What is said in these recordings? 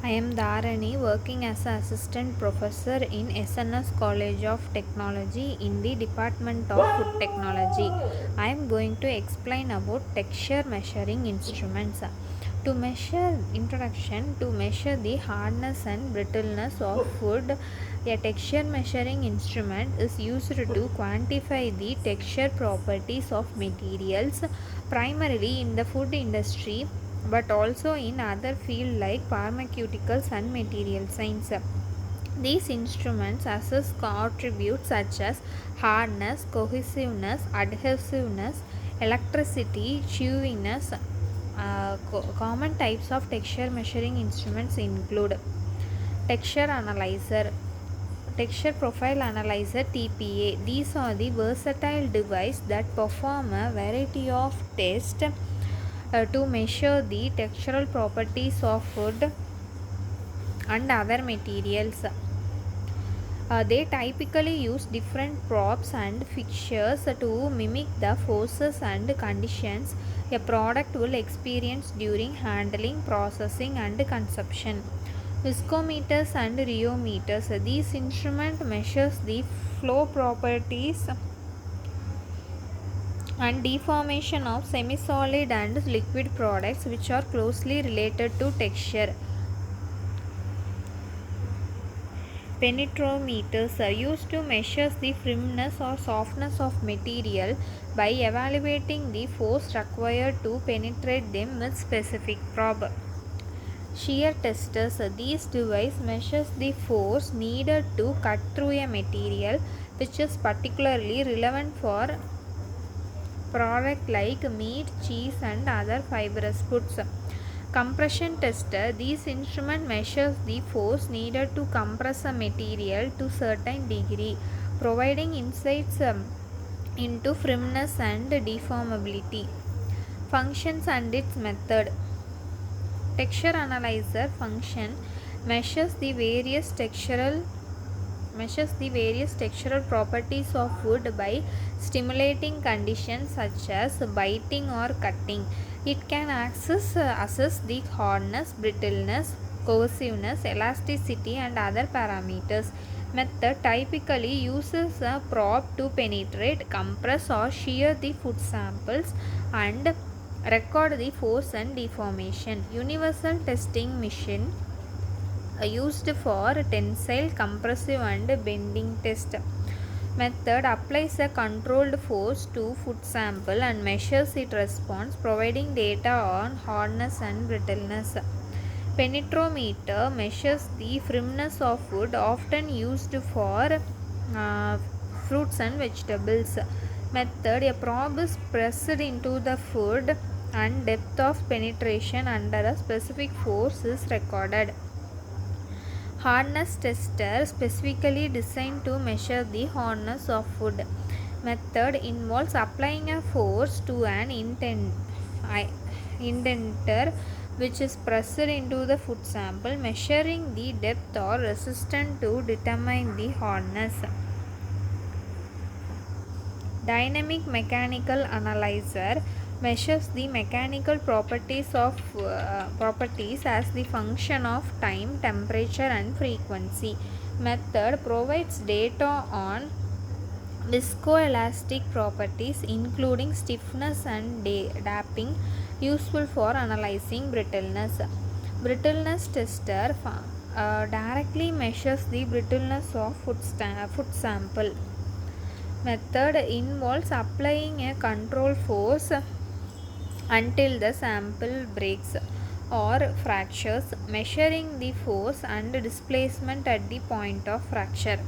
I am Dharani, working as an assistant professor in SNS College of Technology in the Department of Food Technology. I am going to explain about texture measuring instruments. To measure the hardness and brittleness of food, a texture measuring instrument is used to quantify the texture properties of materials, primarily in the food industry but also in other fields like pharmaceuticals and material science. These instruments assess attributes such as hardness, cohesiveness, adhesiveness, elasticity, chewiness. Common types of texture measuring instruments include texture analyzer, texture profile analyzer TPA. These are the versatile device that perform a variety of tests to measure the textural properties of food and other materials. They typically use different props and fixtures to mimic the forces and conditions a product will experience during handling, processing, and consumption. Viscometers and rheometers. These instruments measures the flow properties and deformation of semi-solid and liquid products which are closely related to texture. Penetrometers are used to measure the firmness or softness of material by evaluating the force required to penetrate them with specific probe. Shear testers. These device measures the force needed to cut through a material, which is particularly relevant for product like meat, cheese, and other fibrous foods. Compression tester. These instrument measures the force needed to compress a material to certain degree, providing insights into firmness and deformability. Functions and its method. Texture analyzer function measures the various textural properties of food by stimulating conditions such as biting or cutting. It can assess the hardness, brittleness, cohesiveness, elasticity, and other parameters. Method typically uses a probe to penetrate, compress, or shear the food samples and record the force and deformation. Universal testing machine used for tensile, compressive, and bending test. Method applies a controlled force to food sample and measures its response, providing data on hardness and brittleness. Penetrometer measures the firmness of food, often used for uh, fruits and vegetables. Method. A probe is pressed into the food and depth of penetration under a specific force is recorded. Hardness tester specifically designed to measure the hardness of food. Method involves applying a force to an indenter which is pressed into the food sample, measuring the depth or resistance to determine the hardness. Dynamic mechanical analyzer measures the mechanical properties as the function of time, temperature, and frequency. Method provides data on viscoelastic properties including stiffness and damping, useful for analyzing brittleness. Brittleness tester directly measures the brittleness of food sample. Method involves applying a control force until the sample breaks or fractures, measuring the force and displacement at the point of fracture.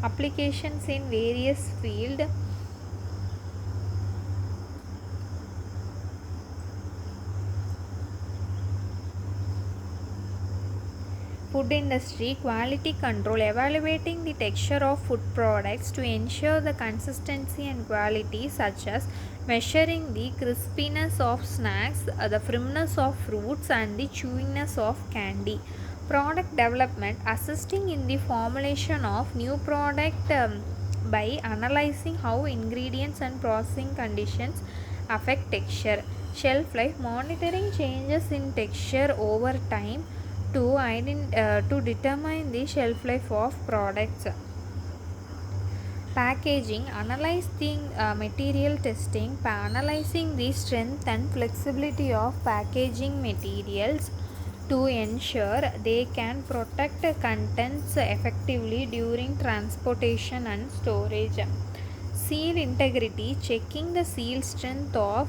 Applications in various fields. Food industry quality control, evaluating the texture of food products to ensure the consistency and quality, such as measuring the crispiness of snacks, the firmness of fruits, and the chewiness of candy. Product development, assisting in the formulation of new product by analyzing how ingredients and processing conditions affect texture. Shelf life monitoring changes in texture over time to determine the shelf life of products. Packaging, analyzing material testing, analyzing the strength and flexibility of packaging materials to ensure they can protect contents effectively during transportation and storage. Seal integrity, checking the seal strength of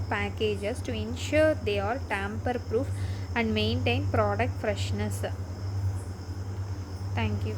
packages to ensure they are tamper proof and maintain product freshness. Thank you.